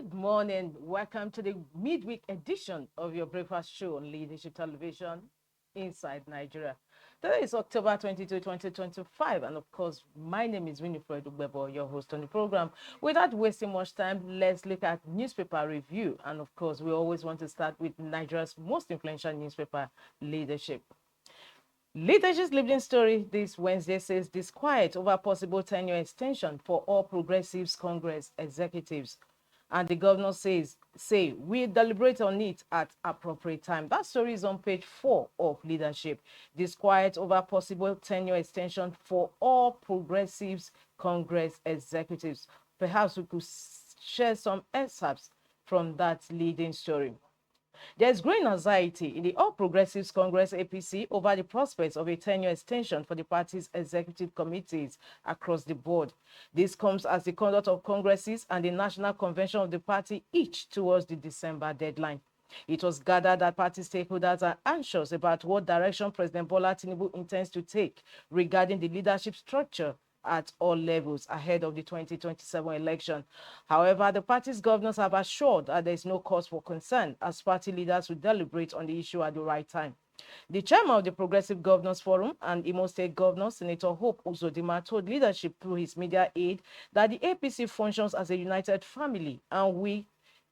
Good morning. Welcome to the midweek edition of your breakfast show on Leadership Television inside Nigeria. Today is October 22, 2025, and of course, my name is Winifred Ugbebo, your host on the program. Without wasting much time, let's look at newspaper review. And of course, we always want to start with Nigeria's most influential newspaper, Leadership. Leadership's leading story this Wednesday says disquiet over possible tenure extension for all Progressives Congress executives. And the governor say we deliberate on it at appropriate time. That story is on page 4 of Leadership. Disquiet over possible tenure extension for all Progressives Congress executives. Perhaps we could share some excerpts from that leading story. There's growing anxiety in the All Progressives Congress APC over the prospects of a tenure extension for the party's executive committees across the board. This comes as the conduct of congresses and the national convention of the party each towards the December deadline. It was gathered that party stakeholders are anxious about what direction President Bola Tinubu intends to take regarding the leadership structure at all levels ahead of the 2027 election. However, the party's governors have assured that there is no cause for concern as party leaders will deliberate on the issue at the right time. The chairman of the Progressive Governors Forum and Imo State Governor, Senator Hope Uzodinma, told leadership through his media aide that the APC functions as a united family and we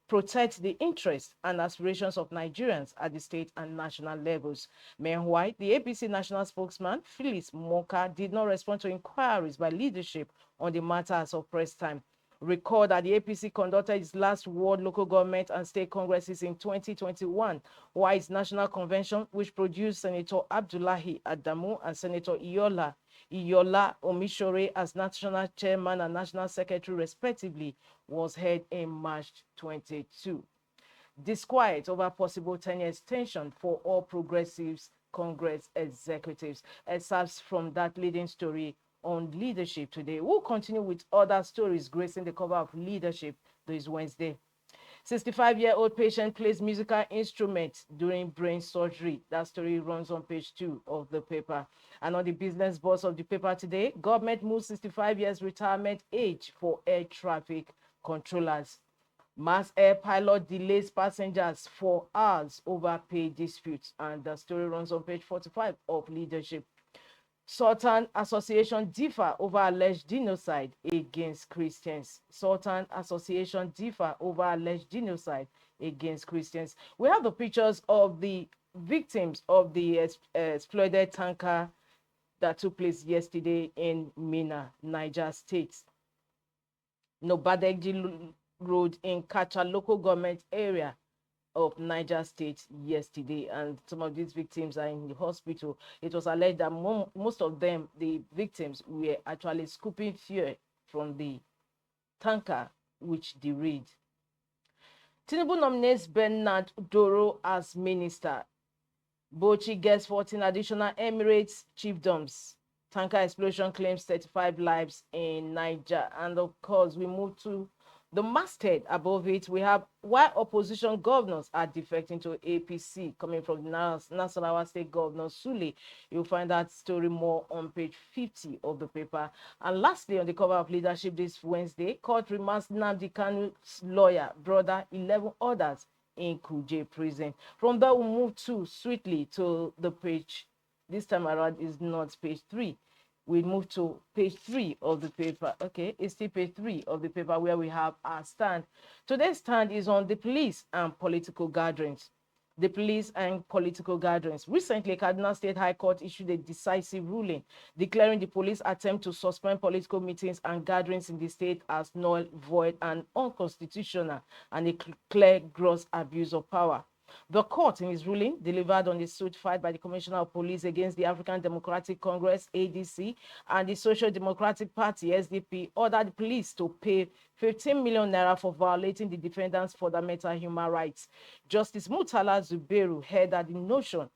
protect the interests and aspirations of Nigerians at the state and national levels. Meanwhile, the APC national spokesman, Phyllis Moka, did not respond to inquiries by leadership on the matter as of press time. Recall that the APC conducted its last world local government and state congresses in 2021, while its national convention, which produced Senator Abdullahi Adamu and Senator Iyola Omishore as national chairman and national secretary respectively, was held in March 22. Disquiet over possible tenure extension for all Progressives Congress executives. Excerpts from that leading story on Leadership today. We'll continue with other stories gracing the cover of Leadership this Wednesday. 65-year-old patient plays musical instrument during brain surgery. That story runs on page 2 of the paper. And on the business boss of the paper today, government moves 65 years retirement age for air traffic controllers. Mass air pilot delays passengers for hours over pay disputes. And the story runs on page 45 of Leadership. Sultan Association differ over alleged genocide against Christians. Sultan Association differ over alleged genocide against Christians. We have the pictures of the victims of the exploited tanker that took place yesterday in Minna, Niger State. Nobadegji Road in Kacha local government area of Niger State yesterday, and some of these victims are in the hospital. It was alleged that most of them, the victims, were actually scooping fuel from the tanker which derailed. Tinubu nominates Bernard Doro as minister. Bochi gets 14 additional Emirates chiefdoms. Tanker explosion claims 35 lives in Niger. And of course, we move to the masthead. Above it, we have why opposition governors are defecting to APC, coming from the Nasarawa State Governor Sule. You'll find that story more on page 50 of the paper. And lastly, on the cover of Leadership this Wednesday, court remands Nnamdi Kanu's lawyer, brother, 11 others in Kuje prison. From there, we'll move swiftly to the page. This time around is not page 3. We move to page 3 of the paper. Okay, it's still page 3 of the paper where we have our stand. Today's stand is on the police and political gatherings. The police and political gatherings. Recently, Kaduna State High Court issued a decisive ruling declaring the police attempt to suspend political meetings and gatherings in the state as null, void, and unconstitutional, and a clear gross abuse of power. The court, in its ruling, delivered on the suit filed by the Commissioner of Police against the African Democratic Congress, ADC, and the Social Democratic Party, SDP, ordered the police to pay 15 million naira for violating the defendants' fundamental human rights. Justice Murtala Zubairu held that the notion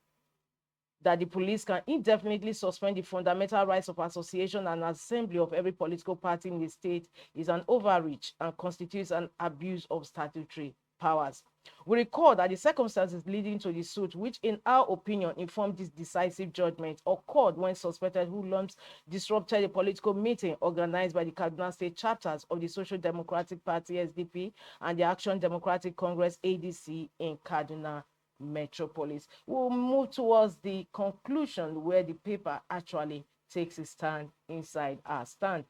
that the police can indefinitely suspend the fundamental rights of association and assembly of every political party in the state is an overreach and constitutes an abuse of statutory powers. We recall that the circumstances leading to the suit, which in our opinion informed this decisive judgment, occurred when suspected hoodlums disrupted a political meeting organized by the Kaduna State chapters of the Social Democratic Party SDP and the Action Democratic Congress ADC in Kaduna Metropolis. We'll move towards the conclusion where the paper actually takes a stand inside our stand.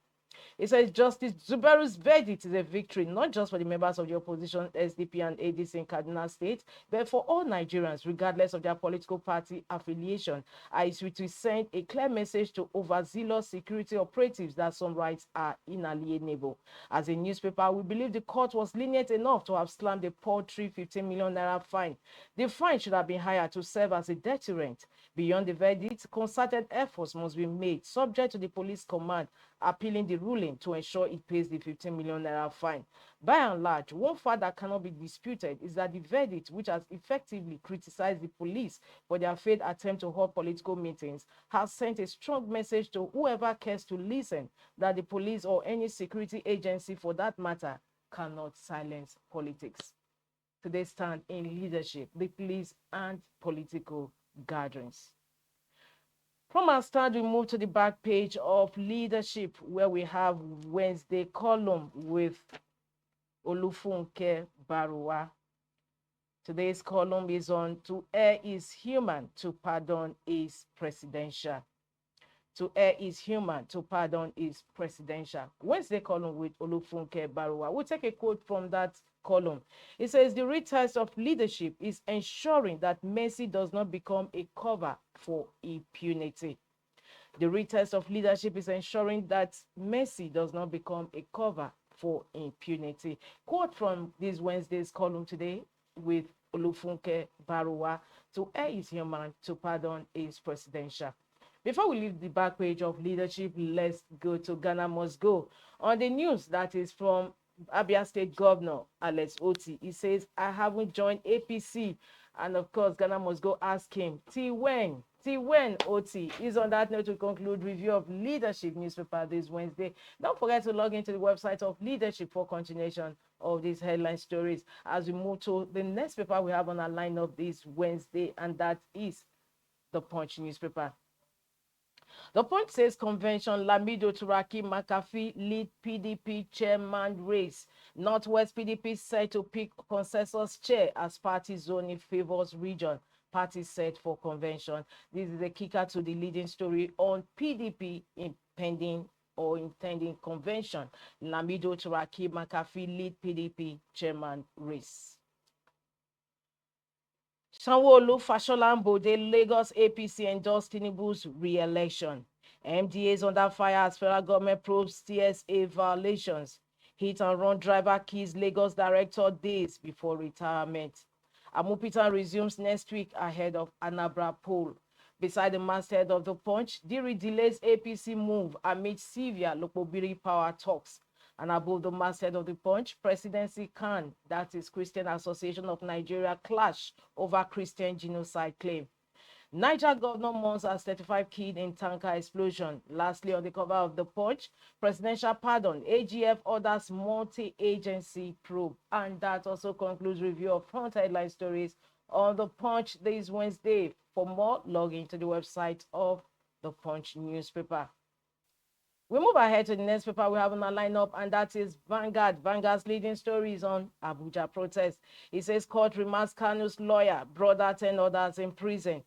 It says Justice Zubaru's verdict is a victory, not just for the members of the opposition, SDP and ADC in Kaduna State, but for all Nigerians, regardless of their political party affiliation. As we send a clear message to overzealous security operatives that some rights are inalienable. As a newspaper, we believe the court was lenient enough to have slammed a paltry 15 million naira fine. The fine should have been higher to serve as a deterrent. Beyond the verdict, concerted efforts must be made, subject to the police command appealing the ruling to ensure it pays the 15 million naira fine. By and large, one fact that cannot be disputed is that the verdict, which has effectively criticized the police for their failed attempt to hold political meetings, has sent a strong message to whoever cares to listen that the police or any security agency for that matter cannot silence politics. Today stand in leadership, the police and political gatherings. From our stand, we move to the back page of leadership, where we have Wednesday column with Olufunke Baruwa. Today's column is on "To err is human, to pardon is presidential." To err is human, to pardon is presidential. Wednesday column with Olufunke Baruwa. We'll take a quote from that column. It says, "The real test of leadership is ensuring that mercy does not become a cover for impunity." The real test of leadership is ensuring that mercy does not become a cover for impunity. Quote from this Wednesday's column today with Olufunke Baruwa: "To err is human, to pardon is presidential." Before we leave the back page of leadership, let's go to Ghana Must Go. On the news that is from Abia State Governor Alex Oti, he says, "I haven't joined APC." And of course, Ghana Must Go ask him, till when? Till when, Oti? Is on that note, we conclude review of Leadership newspaper this Wednesday. Don't forget to log into the website of Leadership for continuation of these headline stories as we move to the next paper we have on our lineup this Wednesday, and that is the Punch newspaper. The Punch says convention, Lamido Turaki McAfee lead PDP chairman race. Northwest PDP set to pick consensus chair as party zoning favors region. Party set for convention. This is a kicker to the leading story on PDP impending or intending convention. Lamido Turaki McAfee lead PDP chairman race. Sanwo-Olu, Fashola and Bode, Lagos APC endorsed Tinubu's re-election. MDAs under fire as federal government probes TSA violations. Hit and run driver kills Lagos director days before retirement. Amupitan resumes next week ahead of Anambra poll. Beside the masthead of the Punch, Diri delays APC move amid severe Lokobiri power talks. And above the masthead of the Punch, Presidency CAN, that is Christian Association of Nigeria, clash over Christian genocide claim. Niger governor mourns as 35 killed in tanker explosion. Lastly, on the cover of the Punch, presidential pardon, AGF orders multi-agency probe. And that also concludes review of front headline stories on the Punch this Wednesday. For more, log into the website of the Punch newspaper. We move ahead to the next paper we have on our lineup, and that is Vanguard. Vanguard's leading story is on Abuja protest. It says court remands Kanu's lawyer, brother 10 others in prison.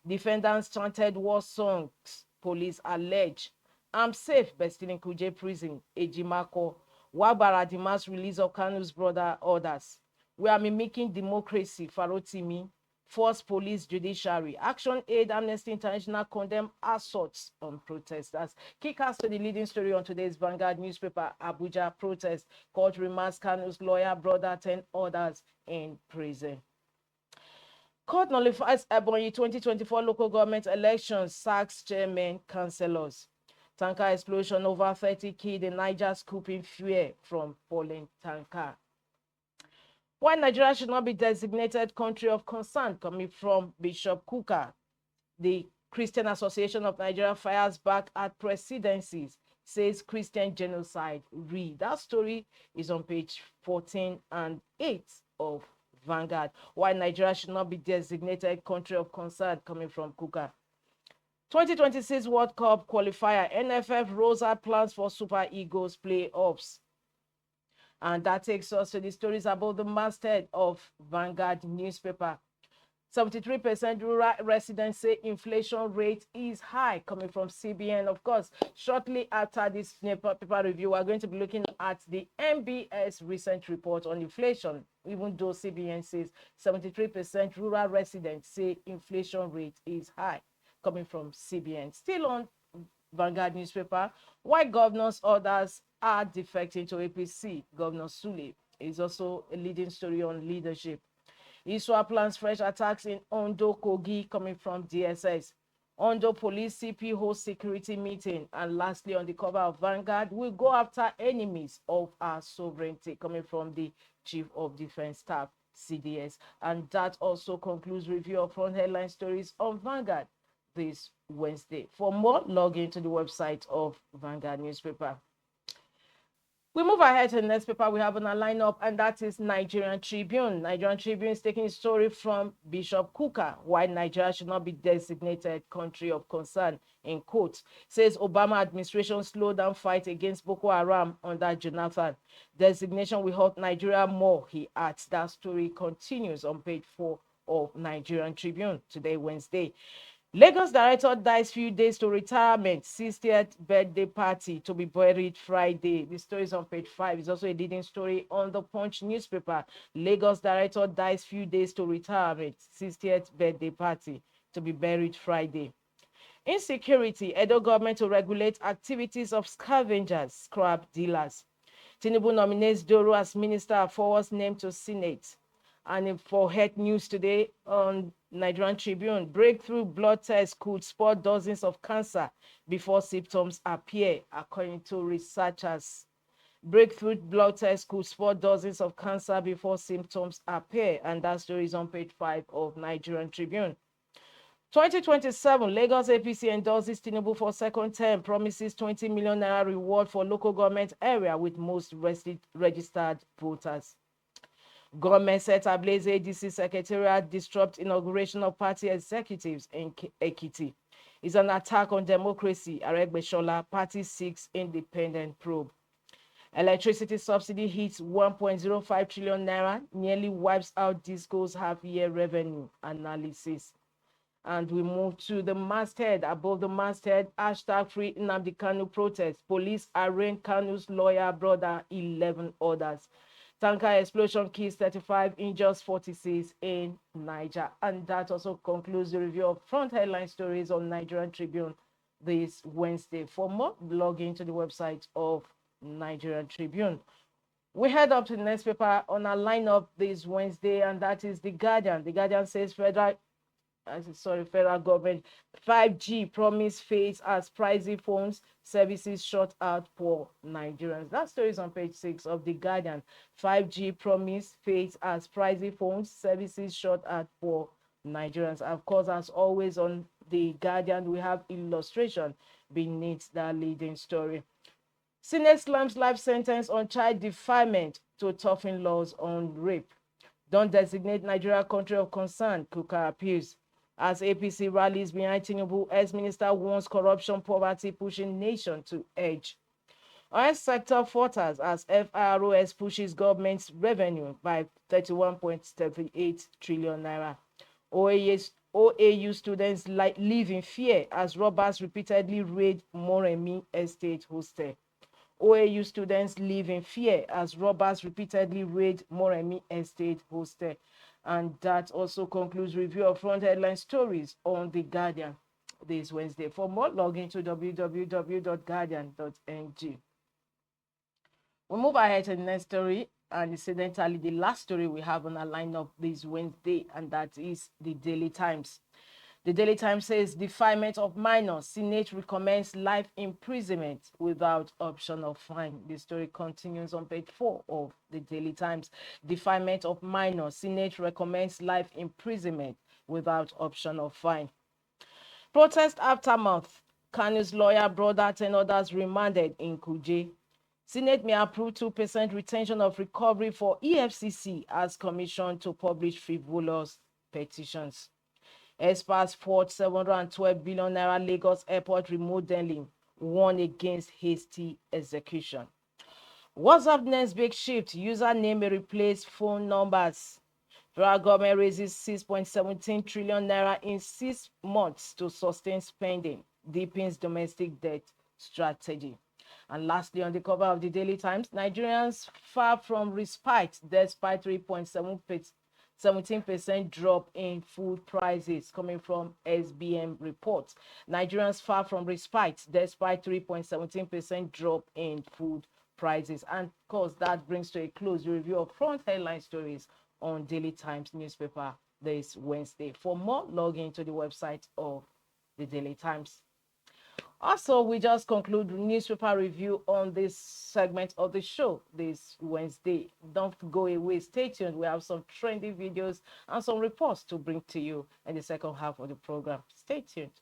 Defendants chanted war songs, police allege. "I'm safe," but still in Kuje prison. Ejimako. Wabara demands release of Kanu's brother orders. "We are mimicking democracy," Farotimi. Force police judiciary. Action Aid Amnesty International condemn assaults on protesters. Kickers to the leading story on today's Vanguard newspaper. Abuja protest. Court remands Kanu's lawyer, brother 10 others in prison. Court nullifies Ebonyi 2024 local government elections, sacks chairman, councillors. Tanker explosion, over 30 killed in Niger, scooping fuel from falling tanker. Why Nigeria should not be designated country of concern, coming from Bishop Kuka. The Christian Association of Nigeria fires back at presidencies, says Christian genocide. Read that story is on page 14 and 8 of Vanguard. Why Nigeria should not be designated country of concern, coming from Kuka. 2026 World Cup qualifier, NFF rolls out plans for Super Eagles playoffs. And that takes us to the stories about the masthead of Vanguard newspaper. 73% rural residents say inflation rate is high, coming from CBN. Of course, shortly after this paper review, we're going to be looking at the MBS recent report on inflation, even though CBN says 73% rural residents say inflation rate is high, coming from CBN. Still on Vanguard newspaper, why governors' orders are defecting to APC. Governor Sule is also a leading story on leadership. ISWA plans fresh attacks in Ondo, Kogi, coming from DSS. Ondo Police CP hosts security meeting. And lastly, on the cover of Vanguard, we go after enemies of our sovereignty, coming from the Chief of Defense Staff, CDS. And that also concludes review of front headline stories on Vanguard this Wednesday. For more, log into the website of Vanguard newspaper. We move ahead to the next paper we have on our lineup, and that is Nigerian Tribune. Nigerian Tribune is taking a story from Bishop Kuka, why Nigeria should not be designated country of concern, in quotes. Says Obama administration slowed down fight against Boko Haram under Jonathan. Designation will hurt Nigeria more, he adds. That story continues on page 4 of Nigerian Tribune today, Wednesday. Lagos director dies few days to retirement, 60th birthday party to be buried Friday. The story is on page 5. It's also a leading story on the Punch newspaper. Lagos director dies few days to retirement, 60th birthday party to be buried Friday. Insecurity, Edo government to regulate activities of scavengers, scrap dealers. Tinubu nominates Doro as minister, forwards name to Senate. And for head news today on Nigerian Tribune, breakthrough blood test could spot dozens of cancer before symptoms appear, according to researchers. Breakthrough blood test could spot dozens of cancer before symptoms appear, and that story is on page 5 of Nigerian Tribune. 2027, Lagos APC endorses Tinubu for second term, promises 20 million naira reward for local government area with most registered voters. Government set ablaze ADC secretariat, disrupt inauguration of party executives in Ekiti. It's an attack on democracy. Aregbesola, party seeks independent probe. Electricity subsidy hits 1.05 trillion naira, nearly wipes out Disco's half-year revenue analysis. And we move to the masthead. Above the masthead, hashtag free Nnamdi Kanu protest. Police arraign Kanu's lawyer brother, 11 others. Tanker explosion kills 35, injures 46 in Niger. And that also concludes the review of front headline stories on Nigerian Tribune this Wednesday. For more, log into the website of Nigerian Tribune. We head up to the next paper on our lineup this Wednesday, and that is The Guardian. The Guardian says federal government 5G promise fades as pricey phones services shut out for Nigerians. That story is on page 6 of The Guardian. 5G promise fades as pricey phones services shut out for Nigerians. Of course, as always on The Guardian, we have illustration beneath that leading story. Senate slams life sentence on child defilement to toughen laws on rape. Don't designate Nigeria country of concern, Kuka appeals. As APC rallies behind Tinubu, ex-minister warns corruption, poverty pushing nation to edge. Oil sector falters as FROS pushes government's revenue by 31.38 trillion naira. OAU students live in fear as robbers repeatedly raid Moremi Estate hostel. OAU students live in fear as robbers repeatedly raid Moremi Estate hostel. And that also concludes review of front headline stories on The Guardian this Wednesday. For more, log into www.guardian.ng. We move ahead to the next story, and incidentally, the last story we have on our lineup this Wednesday, and that is the Daily Times. The Daily Times says defilement of minors, Senate recommends life imprisonment without option of fine. The story continues on page 4 of the Daily Times. Defilement of minors, Senate recommends life imprisonment without option of fine. Protest aftermath, Kanu's lawyer brother 10 others remanded in Kuje. Senate may approve 2% retention of recovery for EFCC as commission to publish frivolous petitions. Experts fought 712 billion naira Lagos airport remodeling, warn against hasty execution. WhatsApp next big shift, username may replace phone numbers. Federal government raises 6.17 trillion naira in 6 months to sustain spending, deepens domestic debt strategy. And lastly, on the cover of the Daily Times, Nigerians far from respite despite 3.17% drop in food prices, coming from SBM reports. Nigerians far from respite despite 3.17% drop in food prices. And of course, that brings to a close the review of front headline stories on Daily Times newspaper this Wednesday. For more, log into the website of the Daily Times. Also, we just conclude newspaper review on this segment of the show this Wednesday. Don't go away. Stay tuned. We have some trendy videos and some reports to bring to you in the second half of the program. Stay tuned.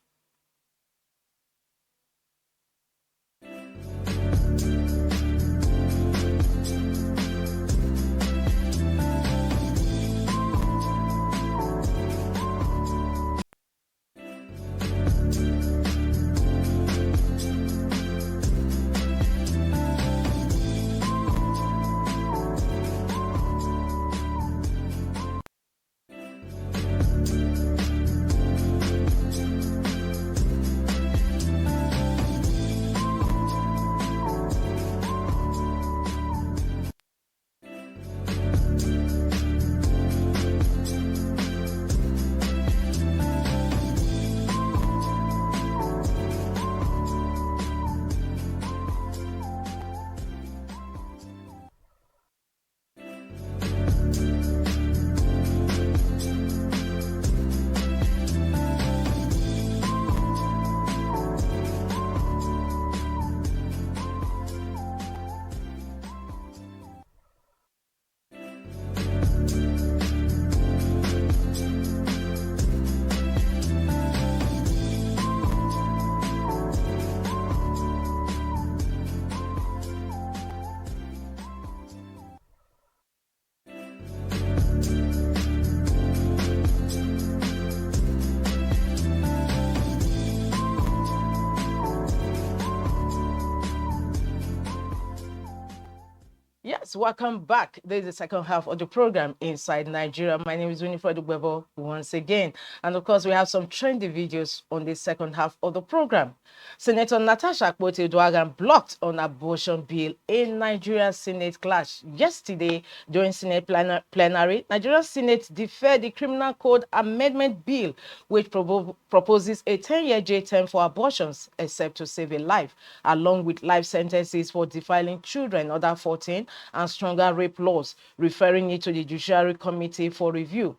Yes, welcome back. This is the second half of the program Inside Nigeria. My name is Winifred Ubebo once again. And of course, we have some trendy videos on the second half of the program. Senator Natasha Akpoti-Uduaghan blocked on abortion bill in Nigerian Senate clash. Yesterday, during Senate plenary, Nigerian Senate deferred the Criminal Code Amendment Bill, which proposes a 10-year jail term for abortions, except to save a life, along with life sentences for defiling children under 14 and stronger rape laws, referring it to the Judiciary Committee for review.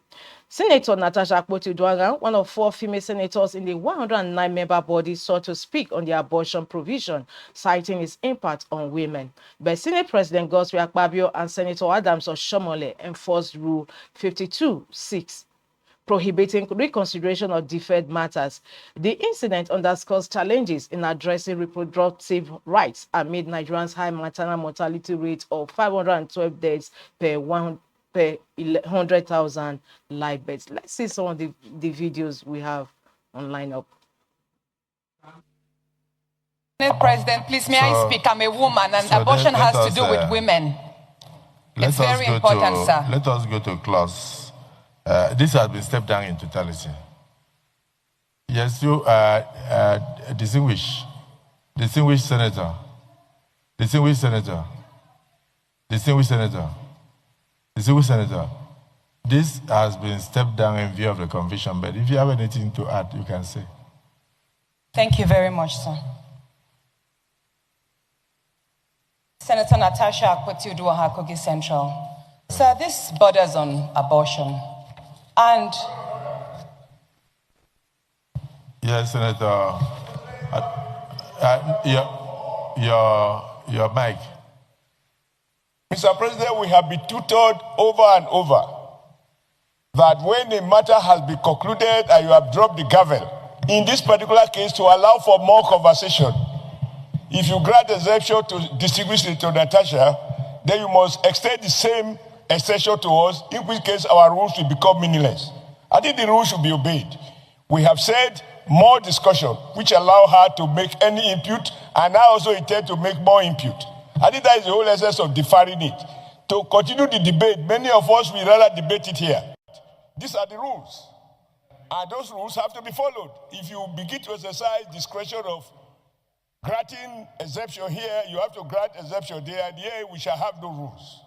Senator Natasha Akpoti-Uduaghan, one of 4 female senators in the 109-member body, sought to speak on the abortion provision, citing its impact on women. But Senate President Godswill Akpabio and Senator Adams Oshiomhole enforced Rule 52(6), prohibiting reconsideration of deferred matters. The incident underscores challenges in addressing reproductive rights amid Nigeria's high maternal mortality rate of 512 deaths per 100,000 live births. Let's see some of the videos we have online up. President, please, may I speak? I'm a woman, and abortion has to do with women. It's very important, sir. Let us go to clause. This has been stepped down in totality. Yes, you distinguished senator, this has been stepped down in view of the conviction, but if you have anything to add, you can say. Thank you very much, sir. Senator Natasha Akpoti-Uduaghan, Kogi Central. Sir, this borders on abortion. And yes, Senator, your mic. Mr. President, we have been tutored over and over that when a matter has been concluded and you have dropped the gavel, in this particular case, to allow for more conversation, if you grant exemption to distinguished Senator Natasha, then you must extend the same extension to us, in which case our rules will become meaningless. I think the rules should be obeyed. We have said more discussion, which allow her to make any input, and I also intend to make more input. I think that is the whole essence of deferring it. To continue the debate, many of us will rather debate it here. These are the rules. And those rules have to be followed. If you begin to exercise discretion of granting exemption here, you have to grant exemption there, and here we shall have no rules.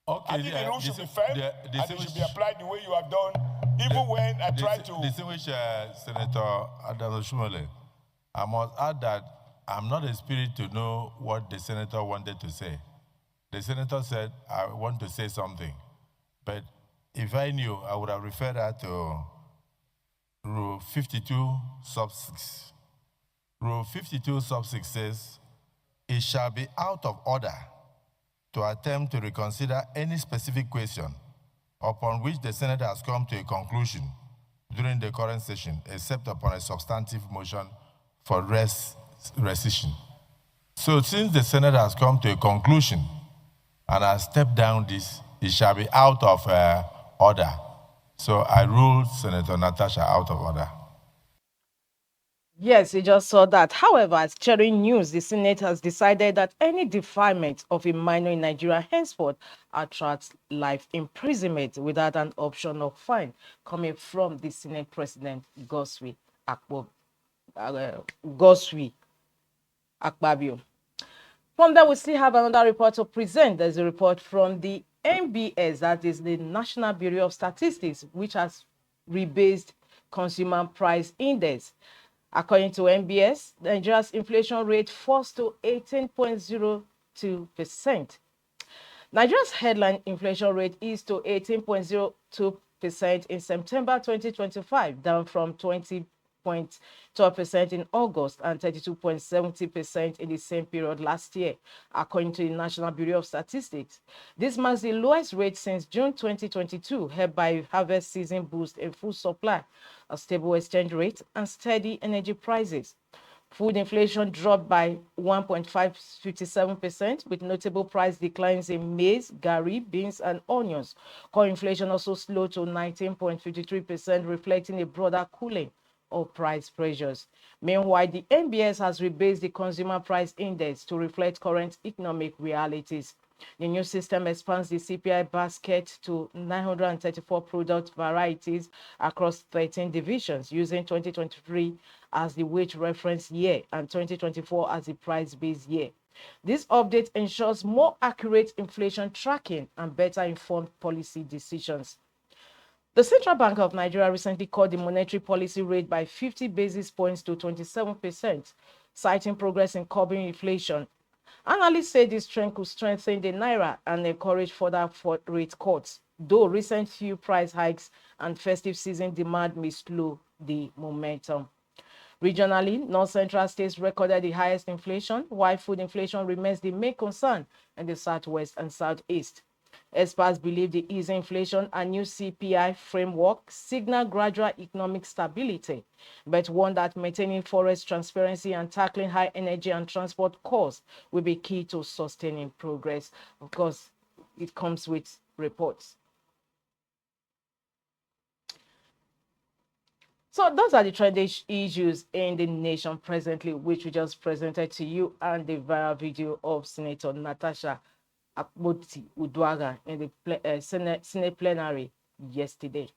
Okay, I think the rules should be firm, and it should be applied the way you have done, even when I try to... Distinguished Senator Adamo Shumole, I must add that I'm not a spirit to know what the senator wanted to say. The senator said, I want to say something. But if I knew, I would have referred her to Rule 52, sub 6. Rule 52, sub 6 says, it shall be out of order to attempt to reconsider any specific question upon which the Senate has come to a conclusion during the current session, except upon a substantive motion for rescission. So since the Senate has come to a conclusion and has stepped down this, it shall be out of order. So I ruled Senator Natasha out of order. Yes, we just saw that. However, as sharing news, the Senate has decided that any defilement of a minor in Nigeria henceforth attracts life imprisonment without an option of fine, coming from the Senate President Godswill Akpabio. From there, we still have another report to present. There's a report from the NBS, that is the National Bureau of Statistics, which has rebased Consumer Price Index. According to NBS, Nigeria's inflation rate falls to 18.02%. Nigeria's headline inflation rate is to 18.02% in September 2025, down from 20.12% in August and 32.70% in the same period last year, according to the National Bureau of Statistics. This marks the lowest rate since June 2022, helped by harvest season boost in food supply, a stable exchange rate, and steady energy prices. Food inflation dropped by 1.557%, with notable price declines in maize, garri, beans, and onions. Core inflation also slowed to 19.53%, reflecting a broader cooling of price pressures. Meanwhile, the NBS has rebased the Consumer Price Index to reflect current economic realities. The new system expands the CPI basket to 934 product varieties across 13 divisions, using 2023 as the wage reference year and 2024 as the price-based year. This update ensures more accurate inflation tracking and better informed policy decisions. The Central Bank of Nigeria recently cut the monetary policy rate by 50 basis points to 27%, citing progress in curbing inflation. Analysts say this trend could strengthen the naira and encourage further rate cuts, though recent fuel price hikes and festive season demand may slow the momentum. Regionally, North-Central states recorded the highest inflation, while food inflation remains the main concern in the Southwest and Southeast. Experts believe the easing inflation and new CPI framework signal gradual economic stability, but warn that maintaining forest transparency and tackling high energy and transport costs will be key to sustaining progress. Of course, it comes with reports. So those are the trending issues in the nation presently, which we just presented to you, and the viral video of Senator Natasha Akpoti-Uduaghan in the Senate plenary yesterday.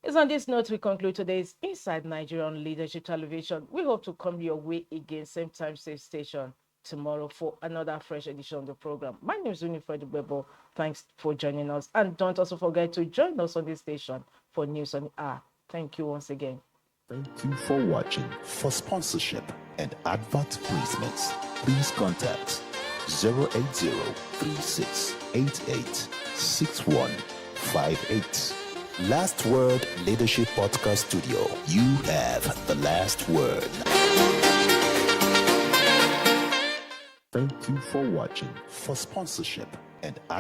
It's on this note we conclude today's Inside Nigerian Leadership Television. We hope to come your way again, same time, same station, tomorrow for another fresh edition of the program. My name is Winifred Bebo. Thanks for joining us. And don't also forget to join us on this station for News on the Hour. Thank you once again. Thank you for watching. For sponsorship and advert placements, please contact 080-3688-6158. Last Word Leadership Podcast Studio. You have the last word. Thank you for watching. For sponsorship and advert